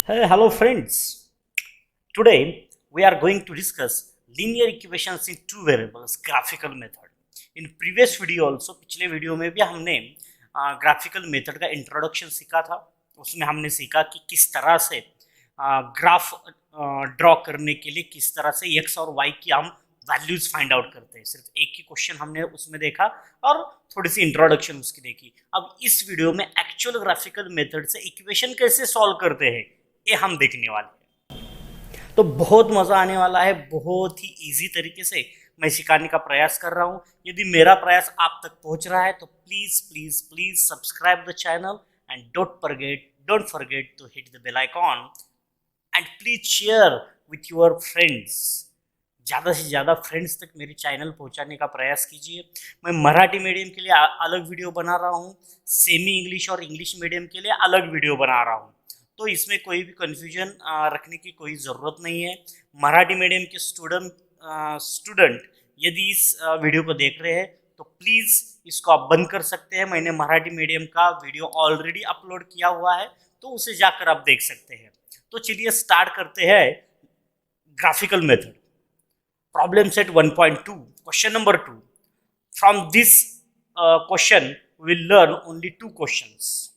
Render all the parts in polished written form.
Hey, hello friends. Today we are going to discuss linear equations in two variables graphical method. In previous video also पिछले video में भी हमने graphical method का introduction सीखा था। उसमें हमने सीखा कि किस तरह से ग्राफ ड्रॉ करने के लिए किस तरह से x और y की हम वैल्यूज फाइंड आउट करते हैं। सिर्फ एक ही क्वेश्चन हमने उसमें देखा और थोड़ी सी इंट्रोडक्शन उसकी देखी। अब इस वीडियो में एक्चुअल ग्राफिकल मेथड से इक्वेशन कैसे सॉल्व करते हैं ये हम देखने वाले हैं। तो बहुत मज़ा आने वाला है, बहुत ही इजी तरीके से मैं सिखाने का प्रयास कर रहा हूँ। यदि मेरा प्रयास आप तक पहुँच रहा है तो please please please subscribe the channel and don't forget to hit the bell icon and please share with your friends. ज़्यादा से ज़्यादा फ्रेंड्स तक मेरे चैनल पहुंचाने का प्रयास कीजिए। मैं मराठी मीडियम के लिए अलग वीडियो बना रहा हूँ, सेमी इंग्लिश और इंग्लिश मीडियम के लिए अलग वीडियो बना रहा हूँ, तो इसमें कोई भी कन्फ्यूजन रखने की कोई ज़रूरत नहीं है। मराठी मीडियम के स्टूडेंट यदि इस वीडियो को देख रहे हैं तो प्लीज़ इसको आप बंद कर सकते हैं। मैंने मराठी मीडियम का वीडियो ऑलरेडी अपलोड किया हुआ है, तो उसे जाकर आप देख सकते हैं। तो चलिए स्टार्ट करते हैं graphical method. Problem set 1.2, question number 2। From this question we will learn only 2 questions.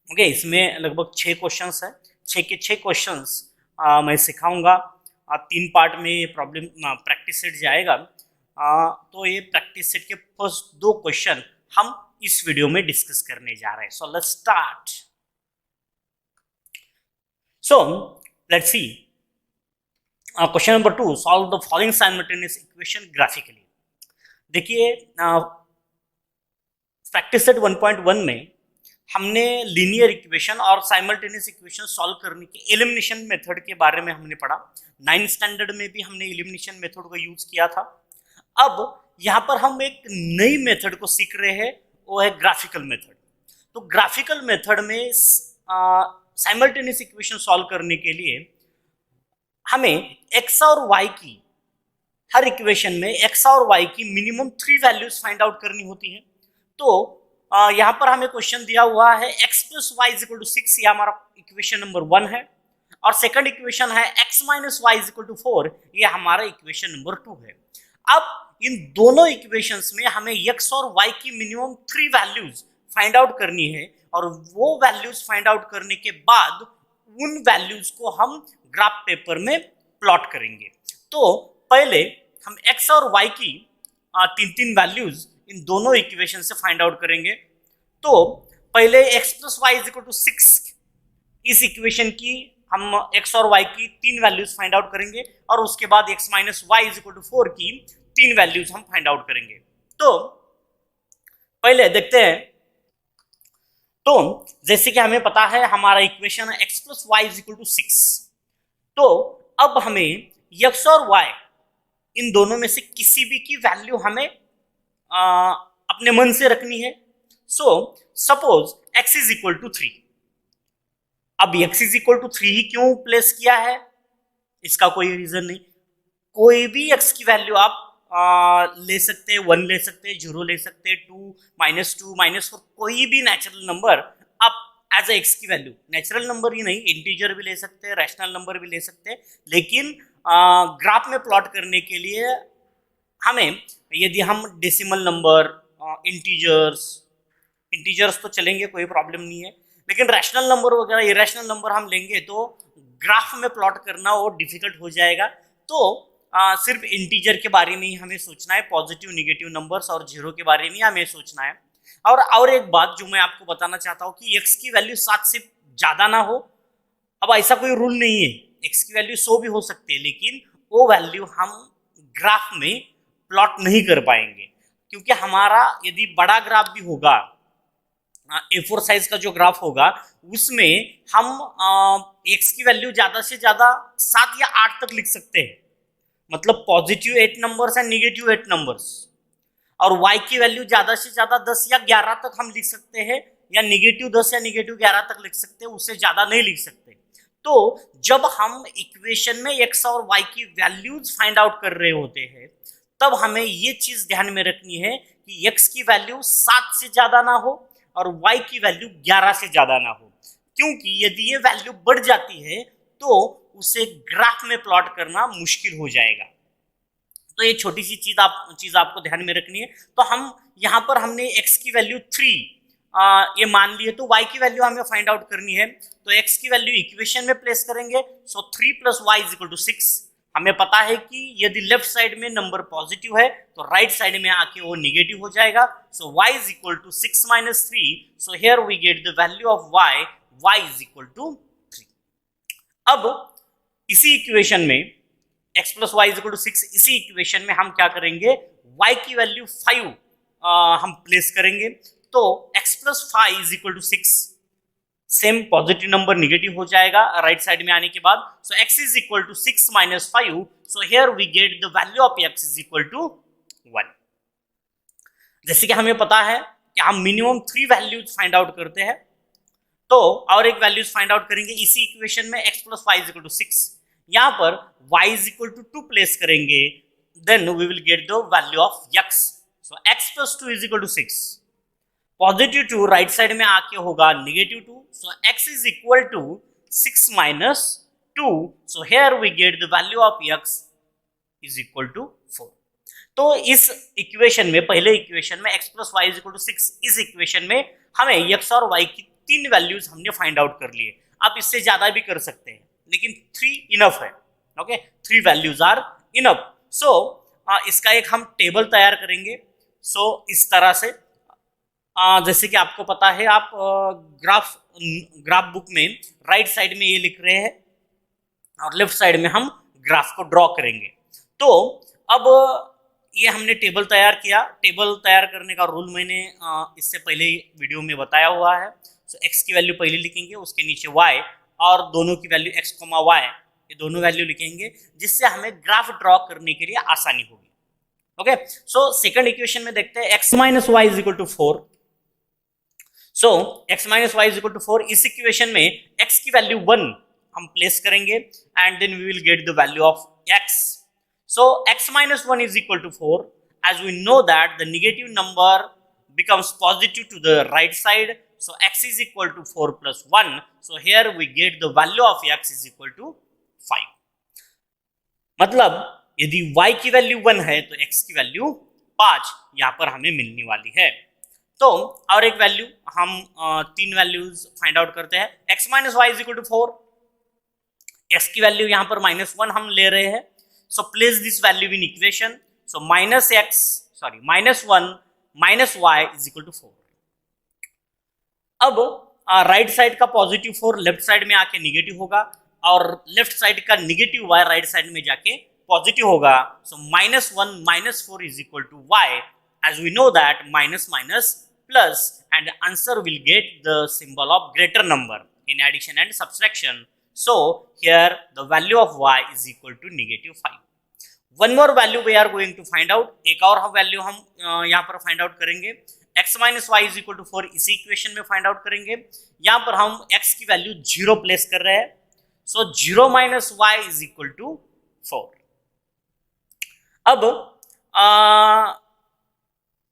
Okay, इसमें लगभग 6 क्वेश्चंस है। 6 के 6 क्वेश्चंस मैं सिखाऊंगा। 3 पार्ट में ये प्रॉब्लम प्रैक्टिस सेट जाएगा। तो ये प्रैक्टिस सेट के फर्स्ट 2 क्वेश्चन हम इस वीडियो में डिस्कस करने जा रहे हैं। So let's start. So let's see question number 2। Solve the following simultaneous equation graphically. देखिए, प्रैक्टिस सेट 1.1 में हमने लीनियर इक्वेशन और साइमल्टेनियस इक्वेशन सॉल्व करने के एलिमिनेशन मेथड के बारे में हमने पढ़ा। 9th स्टैंडर्ड में भी हमने एलिमिनेशन मेथड को यूज किया था। अब यहाँ पर हम एक नई मेथड को सीख रहे हैं, वो है ग्राफिकल मेथड। तो ग्राफिकल मेथड में साइमल्टेनियस इक्वेशन सॉल्व करने के लिए हमें एक्स और वाई की, हर इक्वेशन में एक्स और वाई की मिनिमम 3 वैल्यूज फाइंड आउट करनी होती है। तो यहाँ पर हमें क्वेश्चन दिया हुआ है x plus y is equal to 6, ये हमारा इक्वेशन नंबर 1 है। और सेकंड इक्वेशन है x minus y is equal to 4, ये हमारा इक्वेशन नंबर 2 है। अब इन दोनों इक्वेशंस में हमें x और y की मिनिमम 3 वैल्यूज फाइंड आउट करनी है, और वो वैल्यूज फाइंड आउट करने के बाद उन वैल्यूज को हम ग्राफ पेपर में प्लॉट करेंगे। तो पहले हम x और y की 3 वैल्यूज इन दोनों इक्वेशन से फाइंड आउट करेंगे। तो पहले x plus y is equal to 6, इस इक्वेशन की हम x और y की 3 वैल्यूज फाइंड आउट करेंगे, और उसके बाद x minus y is equal to 4 की 3 वैल्यूज हम फाइंड आउट करेंगे। तो पहले देखते हैं। तो जैसे कि हमें पता है हमारा इक्वेशन है x plus y is equal to 6। तो अब हमें x और y इन दोनों में से किसी भी की वैल्यू हमें अपने मन से रखनी है। So suppose x is equal to 3। अब x इज इक्वल टू 3 ही क्यों प्लेस किया है, इसका कोई रीजन नहीं। कोई भी x की वैल्यू आप ले सकते हैं, 1 ले सकते हैं, 0 ले सकते हैं, 2, -4, कोई भी नेचुरल नंबर आप एज ए x की वैल्यू, नेचुरल नंबर ही नहीं, इंटीजर भी ले सकते हैं, रैशनल नंबर भी ले सकते हैं। लेकिन ग्राफ में प्लॉट करने के लिए हमें, यदि हम डेसिमल नंबर, इंटीजर्स तो चलेंगे, कोई प्रॉब्लम नहीं है, लेकिन रैशनल नंबर वगैरह इरेशनल नंबर हम लेंगे तो ग्राफ में प्लॉट करना वो डिफिकल्ट हो जाएगा। तो सिर्फ इंटीजर के बारे में ही हमें सोचना है, पॉजिटिव निगेटिव नंबर्स और 0 के बारे में हमें सोचना है। और एक बात जो मैं आपको बताना चाहता हूँ कि x की वैल्यू 7 से ज़्यादा ना हो। अब ऐसा कोई रूल नहीं है, x की वैल्यू 100 भी हो सकती है, लेकिन वो वैल्यू हम ग्राफ में प्लॉट नहीं कर पाएंगे, क्योंकि हमारा यदि बड़ा ग्राफ भी होगा, A4 साइज का जो ग्राफ होगा, उसमें हम x की वैल्यू ज़्यादा से ज़्यादा 7 या 8 तक लिख सकते हैं, मतलब positive 8 numbers and negative 8 numbers. और y की वैल्यू ज़्यादा से ज़्यादा 10 या 11 तक हम लिख सकते हैं, या निगेटिव 10 या निगेटिव 11 तक लिख सकते हैं, उससे ज़्यादा नहीं लिख सकते। तो जब हम इक्वेशन में x और y की वैल्यूज फाइंड आउट कर रहे होते हैं, तब हमें ये चीज़ ध्यान में रखनी है कि x की वैल्यू 7 से ज़्यादा ना हो और y की वैल्यू 11 से ज़्यादा ना हो। क्योंकि यदि ये वैल्यू बढ़ जाती है तो उसे ग्राफ में प्लॉट करना मुश्किल हो जाएगा। तो ये छोटी सी चीज आपको ध्यान में रखनी है। तो हम यहाँ पर हमने x की वैल्यू 3 ये मान ली है, तो y की वैल्यू हमें फाइंड आउट करनी है। तो x की वैल्यू इक्वेशन में प्लेस करेंगे। सो 3 + y = 6। हमें पता है कि यदि लेफ्ट साइड में नंबर पॉजिटिव है तो राइट साइड में आके वो निगेटिव हो जाएगा। So y = 6 - 3। So here we get the value of y = 3। अब इसी इक्वेशन में x + y = 6, इसी इक्वेशन में हम क्या करेंगे, y की वैल्यू 5 हम प्लेस करेंगे। तो x + 5 = 6, same positive number negative हो जाएगा राइट साइड में आने के बाद। So x = 6 - 5। So here we get the value of x = 1। जैसे कि हमें पता है कि हम मिनिमम 3 वैल्यूज फाइंड आउट करते हैं, तो और एक वैल्यूज फाइंड आउट करेंगे इसी इक्वेशन में। x + y = 6, यहाँ पर y = 2 प्लेस करेंगे, then we will get the value of x। So x + 2 = 6, positive 2 right side में आके होगा -2। So x = 6 - 2। So here we get the value of x = 4। तो इस इक्वेशन में, पहले इक्वेशन में x + y = 6, इस इक्वेशन में हमें x और y की 3 वैल्यूज हमने फाइंड आउट कर लिए। आप इससे ज्यादा भी कर सकते हैं, लेकिन 3 इनफ है। Okay, 3 values are enough. So इसका एक हम टेबल तैयार करेंगे। सो इस तरह से जैसे कि आपको पता है, आप ग्राफ बुक में राइट साइड में ये लिख रहे हैं और लेफ्ट साइड में हम ग्राफ को ड्रॉ करेंगे। तो अब ये हमने टेबल तैयार किया। टेबल तैयार करने का रूल मैंने इससे पहले वीडियो में बताया हुआ है। सो x की वैल्यू पहले लिखेंगे, उसके नीचे y, और दोनों की वैल्यू x, y, ये दोनों वैल्यू लिखेंगे, जिससे हमें ग्राफ ड्रॉ करने के लिए आसानी होगी। ओके, सो सेकंड इक्वेशन में देखते हैं x - y = 4। सो x - y = 4, इस इक्वेशन में x की वैल्यू 1 हम प्लेस करेंगे and then we will get the value of x। So x - 1 = 4, as we know that the negative number becomes positive to the right side. So x = 4 + 1. So here we get the value of x = 5. मतलब यदि y की value 1 है तो x की value 5 यहाँ पर हमें मिलने वाली है। तो और एक वैल्यू हम 3 वैल्यूज फाइंड आउट करते हैं। x - y = 4, x की वैल्यू यहाँ पर -1 हम ले रहे हैं। So place this value in equation. So -1 - y = 4. अब राइट साइड का +4 लेफ्ट साइड में आके निगेटिव होगा, और लेफ्ट साइड का -y राइट साइड में जाके पॉजिटिव होगा। So -1 - 4 = y, as we know that minus plus, and answer will get the symbol of greater number in addition and subtraction. So here the value of y is equal to -5. One more value we are going to find out. एक और value हम यहाँ पर find out करेंगे। x - y = 4 इसी equation में find out करेंगे। यहाँ पर हम x की वैल्यू 0 प्लेस कर रहे हैं। सो 0 - y = 4। अब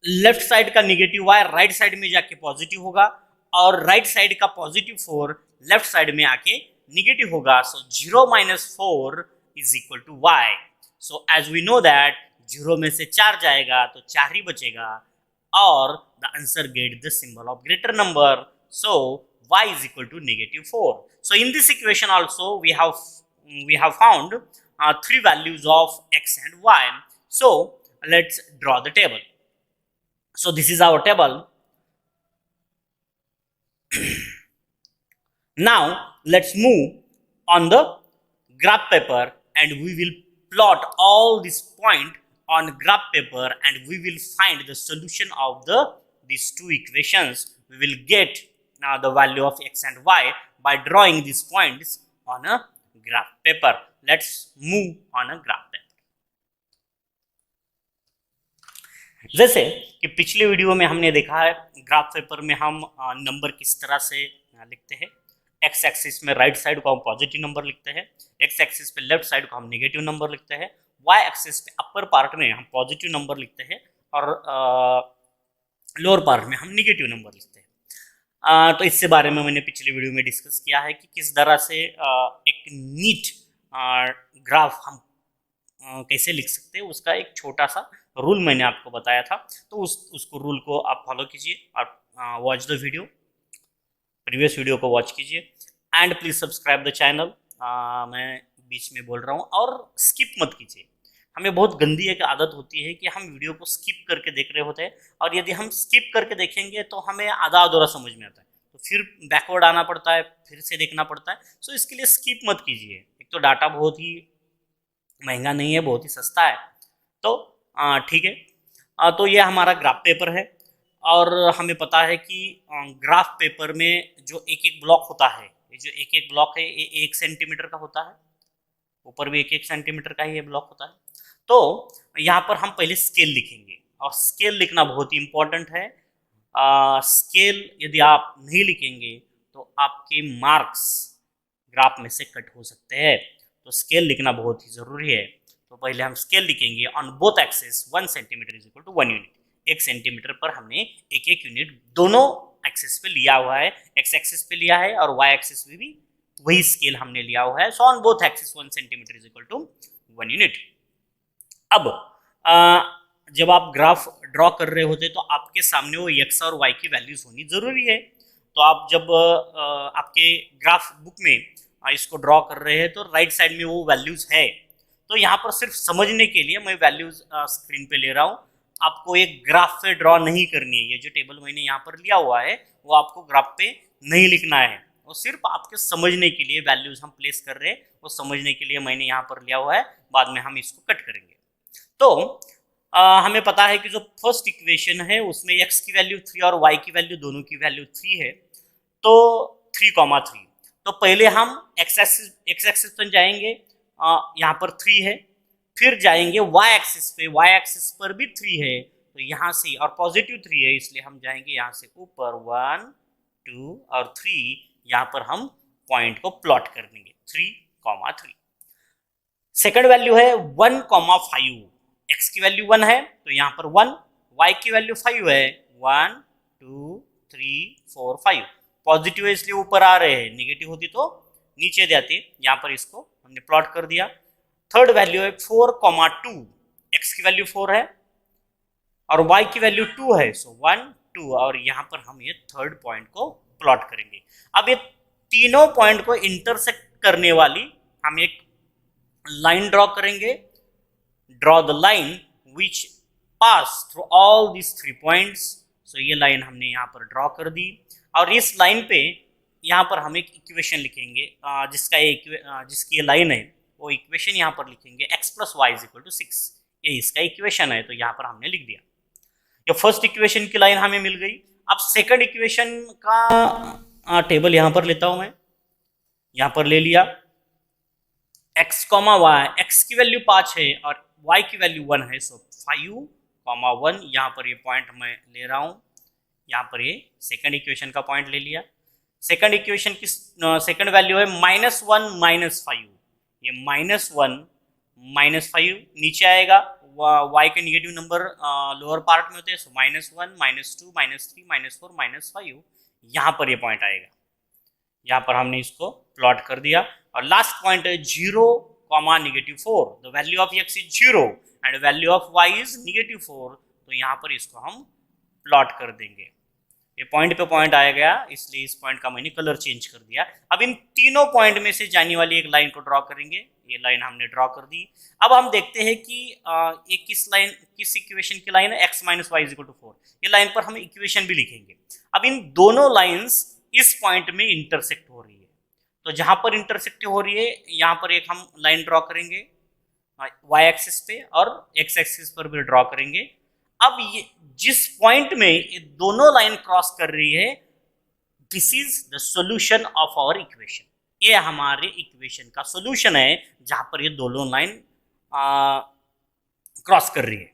लेफ्ट साइड का -y राइट साइड में जाके पॉजिटिव होगा, और राइट साइड का +4 लेफ्ट साइड में आके निगेटिव होगा। सो 0 - 4 = y। So as we know that 0 में से 4 जाएगा तो 4 ही बचेगा, और the answer get the symbol of greater number. So y is equal to -4. So in this equation also we have found 3 values of x and y. So let's draw the table. So this is our table. Now let's move on the graph paper and we will plot all this point on graph paper, and we will find the solution of these two equations. We will get the value of x and y by drawing these points on a graph paper. Let's move on a graph paper. जैसे कि पिछले video में हमने देखा है, graph paper में हम number किस तरह से लिखते हैं। एक्स एक्सिस में राइट साइड को हम पॉजिटिव नंबर लिखते हैं, एक्स एक्सिस पे लेफ्ट साइड को हम नेगेटिव नंबर लिखते हैं, वाई एक्सिस पे अपर पार्ट में हम पॉजिटिव नंबर लिखते हैं और लोअर पार्ट में हम नेगेटिव नंबर लिखते हैं। तो इससे बारे में मैंने पिछले वीडियो में डिस्कस किया है कि किस तरह से एक नीट ग्राफ हम कैसे लिख सकते हैं, उसका एक छोटा सा रूल मैंने आपको बताया था। तो उसको रूल को आप फॉलो कीजिए और watch the video, previous video को वॉच कीजिए and please subscribe the channel. मैं बीच में बोल रहा हूँ और स्किप मत कीजिए। हमें बहुत गंदी एक आदत होती है कि हम वीडियो को स्किप करके देख रहे होते हैं, और यदि हम स्किप करके देखेंगे तो हमें आधा अधूरा समझ में आता है, तो फिर बैकवर्ड आना पड़ता है, फिर से देखना पड़ता है। सो इसके लिए स्किप मत कीजिए। एक तो डाटा बहुत ही महंगा नहीं है, बहुत ही सस्ता है। तो ठीक है। तो ये हमारा ग्राफ पेपर है, और हमें पता है कि ग्राफ पेपर में जो एक एक ब्लॉक होता है, ये जो एक एक ब्लॉक है ये 1 सेंटीमीटर का होता है, ऊपर भी 1 सेंटीमीटर का ही ये ब्लॉक होता है। तो यहाँ पर हम पहले स्केल लिखेंगे, और स्केल लिखना बहुत ही इंपॉर्टेंट है। स्केल यदि आप नहीं लिखेंगे तो आपके मार्क्स ग्राफ में से कट हो सकते हैं। तो स्केल लिखना बहुत ही जरूरी है। तो पहले हम स्केल लिखेंगे on both axis 1 centimetre is equal to 1 unit. 1 centimetre पर हमने एक एक यूनिट दोनों एक्सिस पे लिया हुआ है, एक्स एक्सिस पे लिया है और वाई एक्सिस पे भी वही स्केल हमने लिया हुआ है। So on both axis 1 centimetre is equal to 1 unit. अब जब आप ग्राफ ड्रॉ कर रहे होते तो आपके सामने वो एक्स और वाई की वैल्यूज होनी जरूरी है। तो आप जब आपके ग्राफ बुक में इसको ड्रॉ कर रहे हैं तो राइट साइड में वो वैल्यूज है। तो यहाँ पर सिर्फ समझने के लिए मैं वैल्यूज स्क्रीन पे ले रहा हूँ, आपको एक ग्राफ पे ड्रॉ नहीं करनी है। ये जो टेबल मैंने यहाँ पर लिया हुआ है वो आपको ग्राफ पे नहीं लिखना है, वो सिर्फ आपके समझने के लिए वैल्यूज हम प्लेस कर रहे हैं, वो समझने के लिए मैंने यहाँ पर लिया हुआ है। बाद में हम इसको कट करेंगे। तो हमें पता है कि जो फर्स्ट इक्वेशन है उसमें x की वैल्यू 3 और y की वैल्यू दोनों की वैल्यू 3 है। तो 3,3। तो पहले हम x एक्सिस पर जाएंगे, यहाँ पर 3 है, फिर जाएंगे y एक्सिस पे, y एक्सिस पर भी 3 है। तो यहाँ से और पॉजिटिव 3 है, इसलिए हम जाएंगे यहाँ से ऊपर 1 2 और 3। यहाँ पर हम पॉइंट को प्लॉट कर देंगे 3,3। सेकंड वैल्यू है 1,5। x की वैल्यू 1 है तो यहाँ पर 1, y की वैल्यू 5 है, 1 2 3 4 5। पॉजिटिव है इसलिए ऊपर आ रहे हैं, नेगेटिव होती तो नीचे जाती। यहाँ पर इसको हमने प्लॉट कर दिया। थर्ड वैल्यू है 4,2। x की वैल्यू 4 है और y की वैल्यू 2 है, सो 1 2, और यहाँ पर हम ये थर्ड पॉइंट को प्लॉट करेंगे। अब ये तीनों पॉइंट को इंटरसेक्ट करने वाली हम एक लाइन ड्रॉ करेंगे। Draw the line which pass through all these 3 points. So ये लाइन हमने यहाँ पर ड्रॉ कर दी, और इस लाइन पे यहाँ पर हम एक इक्वेशन लिखेंगे, जिसकी ये लाइन है वो इक्वेशन यहाँ पर लिखेंगे x + y = 6। ये इसका इक्वेशन है, तो यहाँ पर हमने लिख दिया। ये फर्स्ट इक्वेशन की लाइन हमें मिल गई। अब सेकंड इक्वेशन का टेबल यहाँ पर लेता हूँ मैं, यहाँ पर ले लिया। x, y, x की वैल्यू 5 है और y की वैल्यू 1 है, सो 5, 1। यहाँ पर ये पॉइंट मैं ले रहा हूँ, यहाँ पर ये सेकंड इक्वेशन का पॉइंट ले लिया। सेकंड इक्वेशन की सेकंड वैल्यू है -1 - 5। ये -1 - 5 नीचे आएगा, y के निगेटिव नंबर लोअर पार्ट में होते हैं, सो -1 -2 -3 -4 -5। यहाँ पर ये पॉइंट आएगा, यहाँ पर हमने इसको प्लॉट कर दिया। और लास्ट पॉइंट है 0, -4। The value of x is 0 and value of y is -4। तो यहाँ पर इसको हम प्लॉट कर देंगे। ये पॉइंट पे पॉइंट आया गया, इसलिए इस पॉइंट का मैंने कलर चेंज कर दिया। अब इन तीनों पॉइंट में से जाने वाली एक लाइन को ड्रॉ करेंगे। ये लाइन हमने ड्रॉ कर दी। अब हम देखते हैं कि ये किस इक्वेशन की लाइन है, x - y = 4। ये लाइन पर हम इक्वेशन भी लिखेंगे। अब इन दोनों लाइन्स इस पॉइंट में इंटरसेक्ट हो रही है, तो जहां पर इंटरसेक्ट हो रही है यहाँ पर एक हम लाइन ड्रॉ करेंगे y एक्सिस पे, और x एक्सिस पर भी ड्रॉ करेंगे। अब ये जिस पॉइंट में ये दोनों लाइन क्रॉस कर रही है, this is the solution of our equation. ये हमारे इक्वेशन का सॉल्यूशन है, जहां पर ये दोनों लाइन क्रॉस कर रही है।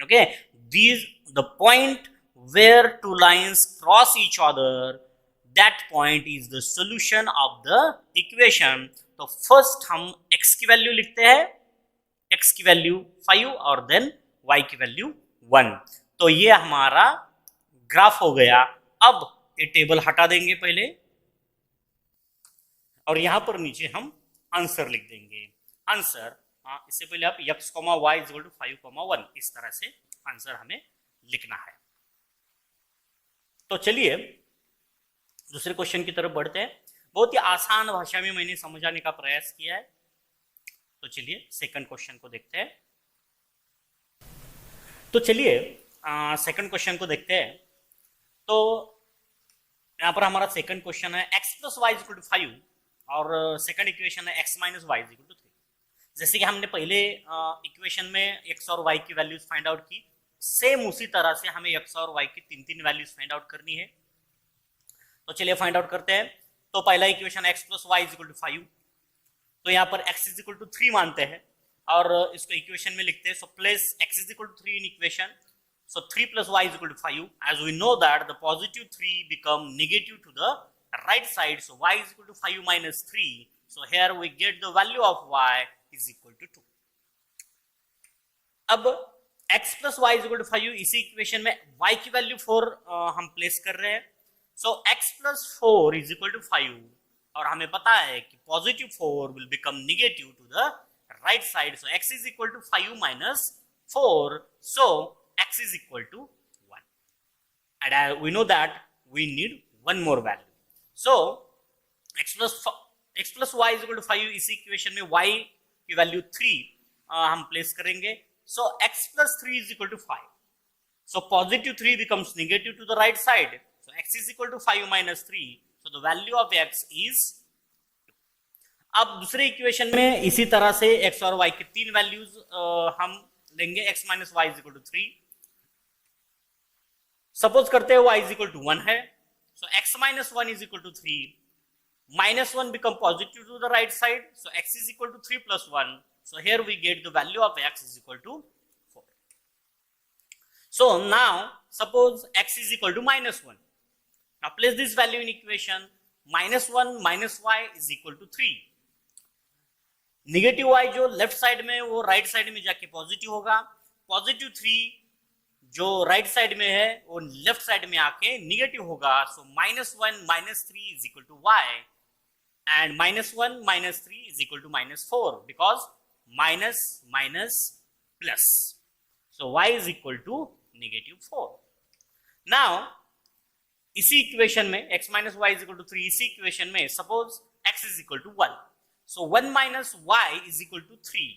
Okay, these the point where two lines cross each other, that point is the solution of the equation. तो फर्स्ट हम x की वैल्यू लिखते हैं, x की वैल्यू 5 और देन y की वैल्यू 1। तो ये हमारा ग्राफ हो गया। अब ये टेबल हटा देंगे पहले और यहां पर नीचे हम आंसर लिख देंगे। आंसर इससे पहले आप x, y इक्वल टू 5, 1 इस तरह से आंसर हमें लिखना है। तो चलिए दूसरे क्वेश्चन की तरफ बढ़ते हैं। बहुत ही आसान भाषा में मैंने समझाने का प्रयास किया है। तो चलिए सेकंड क्वेश्चन को देखते हैं। तो चलिए सेकंड क्वेश्चन को देखते हैं। तो यहां पर हमारा सेकंड क्वेश्चन है x plus y equal to 5 और सेकंड इक्वेशन है x minus y equal to 3। जैसे कि हमने पहले इक्वेशन में x और y की वैल्यूज फाइंड आउट की, सेम उसी तरह से हमें x और y की तीन तीन वैल्यूज फाइंड आउट करनी है। तो चलिए फाइंड आउट करते हैं। तो पहला equation x plus y equal to 5, तो यहाँ पर x इज इक्वल टू 3 मानते हैं और इसको इक्वेशन में लिखते हैं। So place x is equal to 3 in equation. So 3 plus y is equal to 5. As we know that the positive 3 become negative to the right side. So y is equal to 5 minus 3. So here we get the value of y is equal to 2. अब x plus y is equal to 5 इसी equation में y की value 4 हम place कर रहे हैं। So x plus 4 is equal to 5 और हमें पता है कि positive 4 will become negative to the right side. So x is equal to 5 minus 4. So x is equal to 1 and we know that we need one more value. So x plus y is equal to 5 इसी equation में y की value 3 हम place करेंगे। So x plus 3 is equal to 5. So positive 3 becomes negative to the right side. So x is equal to 5 minus 3. So the value of x is 2. अब दूसरे equation में इसी तरह से x और y की तीन वैल्यूज हम लेंगे। x minus y is equal to 3. Suppose करते हैं y is equal to 1 है। So x minus 1 is equal to 3. Minus 1 become positive to the right side. So x is equal to 3 plus 1. So here we get the value of x is equal to 4. So now suppose x is equal to minus 1. Now place this value in equation. Minus 1 minus y is equal to 3. Negative y जो left side में वो right side में जाके positive होगा। Positive 3 जो right side में है वो लेफ्ट साइड में आके निगेटिव होगा। So minus 1 minus 3 is equal to y and minus 1 minus 3 is equal to minus 4 because minus minus plus. So y is equal to negative 4। Now इसी equation में x minus y is equal to 3 इसी equation में suppose x is equal to 1। So 1 minus y is equal to 3।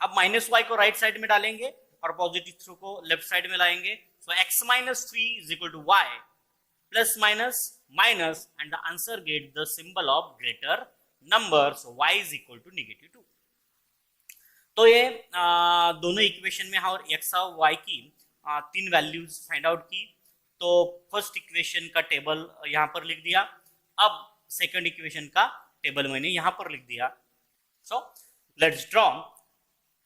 अब minus y को right side में डालेंगे और positive 3 को लेफ्ट साइड में लाएंगे। So x minus 3 is equal to y plus minus minus and the answer get the symbol of greater number. So y is equal to negative 2। तो ये दोनों इक्वेशन में और x और y की तीन वैल्यूज फाइंड आउट की। तो फर्स्ट इक्वेशन का टेबल यहां पर लिख दिया। अब सेकंड इक्वेशन का टेबल मैंने यहां पर लिख दिया। So let's draw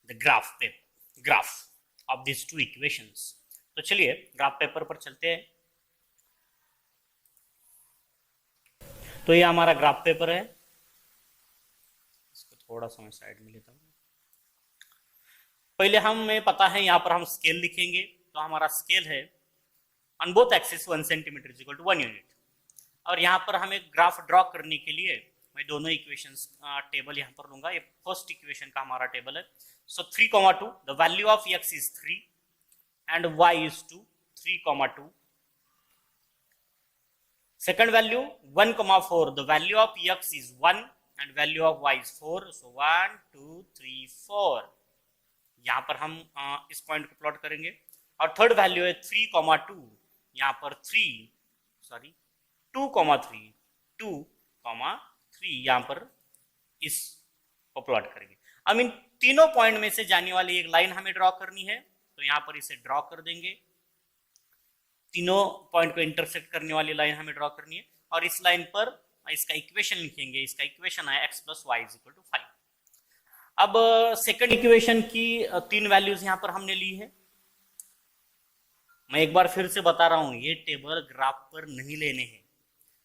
the graph of these two equations. तो चलिए ग्राफ पेपर पर चलते हैं। तो ये हमारा ग्राफ पेपर है। इसको थोड़ा सा मैं साइड में लेता हूं। पहले हमें पता है यहां पर हम स्केल लिखेंगे। तो हमारा स्केल है on both axis 1 centimetre is equal to 1 unit. और यहां पर हमें ग्राफ ड्रॉ करने के लिए मैं दोनों इक्वेशंस टेबल यहां पर लूंगा। ये फर्स्ट इक्वेशन का हमारा टेबल है। So 3, 2, the value of x is 3 and y is 2, 3, 2. Second value 1, 4, the value of x is 1 and value of y is 4. So 1, 2, 3, 4. यहाँ पर हम इस पॉइंट को प्लॉट करेंगे। और थर्ड वैल्यू है 3, 2, यहाँ पर 2, 3 यहाँ पर इस को प्लॉट करेंगे। आई मीन तीनों पॉइंट में से जाने वाली एक लाइन हमें ड्रॉ करनी है। तो यहां पर इसे ड्रॉ कर देंगे। तीनों पॉइंट को इंटरसेक्ट करने वाली लाइन हमें ड्रॉ करनी है और इस लाइन पर इसका इक्वेशन लिखेंगे। इसका इक्वेशन है x plus y is equal to 5। अब सेकंड इक्वेशन की तीन वैल्यूज यहां पर हमने ली है। मैं एक बार फिर से बता रहा हूं, ये टेबल ग्राफ पर नहीं लेने हैं,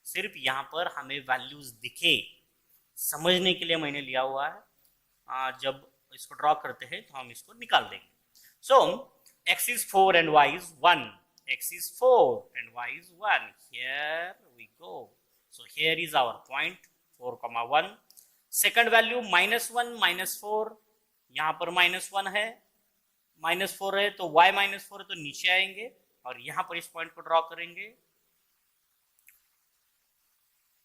सिर्फ यहां पर हमें वैल्यूज दिखे समझने के लिए मैंने लिया हुआ है। जब इसको ड्रॉ करते हैं तो हम इसको निकाल देंगे। सो x is 4 and y is 1 x is 4 and y is 1. Here we go. So here is our point 4,1. Second value -1 -4, यहाँ पर -1 है, -4 है तो y -4 है तो नीचे आएंगे और यहाँ पर इस पॉइंट को ड्रॉ करेंगे।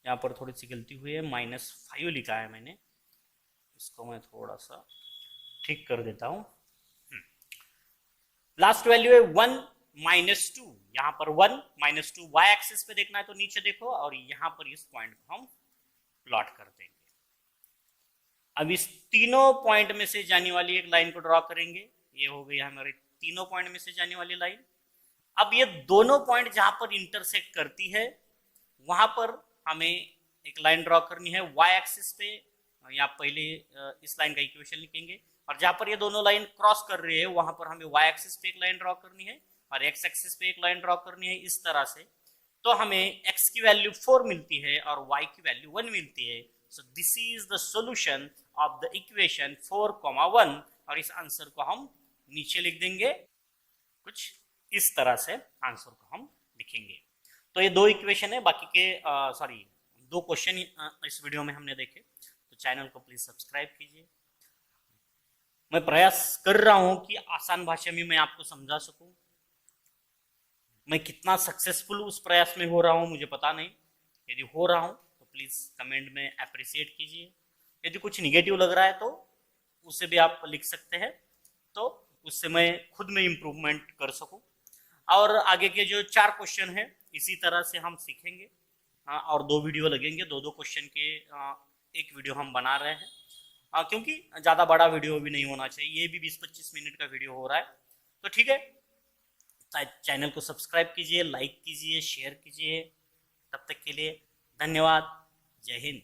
यहाँ पर थोड़ी सी गलती हुई है, -5 लिखा है मैंने, इसको मैं थोड़ा सा ठीक कर देता हूँ। लास्ट वैल्यू है 1 -2, यहाँ पर 1 -2 y एक्सिस पे देखना है तो नीचे देखो और यहाँ पर इस पॉइंट को हम प्लॉट कर देंगे। अब इस तीनों पॉइंट में से जाने वाली एक लाइन को ड्रॉ करेंगे, ये हो गई हमारे तीनों पॉइंट में से जाने वाली लाइन। अब ये दोनों पॉइंट जहां पर इंटरसेक्ट करती है वहां पर हमें एक लाइन ड्रॉ करनी है y एक्सिस पे, या पहले इस लाइन का इक्वेशन लिखेंगे, और जहां पर ये दोनों लाइन क्रॉस कर रही है वहां पर हमें y एक्सिस पे एक लाइन ड्रॉ करनी है और x एक्सिस पे एक लाइन ड्रॉ करनी है, इस तरह से। तो हमें x की वैल्यू 4 मिलती है और y की वैल्यू 1 मिलती है। So this is the solution of the equation 4,1, और इस आंसर को हम नीचे लिख देंगे, कुछ इस तरह से आंसर को हम लिखेंगे। तो ये दो इक्वेशन है, बाकी के दो क्वेश्चन इस वीडियो में हमने देखे, तो चैनल को प्लीज सब्सक्राइब कीजिए। मैं प्रयास कर रहा हूं कि आसान भाषा में मैं आपको समझा सकूं। मैं कितना सक्सेसफुल उस प्रयास में हो रहा हूं मुझे पता नहीं, यदि हो रहा हूं तो प्लीज कमेंट में अप्रिशिएट कीजिए। यदि कुछ निगेटिव लग रहा है तो उसे भी आप लिख सकते हैं, तो उससे मैं खुद में इम्प्रूवमेंट कर सकूं। और आगे के जो 4 क्वेश्चन हैं इसी तरह से हम सीखेंगे, और 2 वीडियो लगेंगे, 2 क्वेश्चन के एक वीडियो हम बना रहे हैं, क्योंकि ज़्यादा बड़ा वीडियो भी नहीं होना चाहिए, ये भी 20-25 मिनट का वीडियो हो रहा है। तो ठीक है, चैनल को सब्सक्राइब कीजिए, लाइक कीजिए, शेयर कीजिए। तब तक के लिए धन्यवाद। जय हिंद।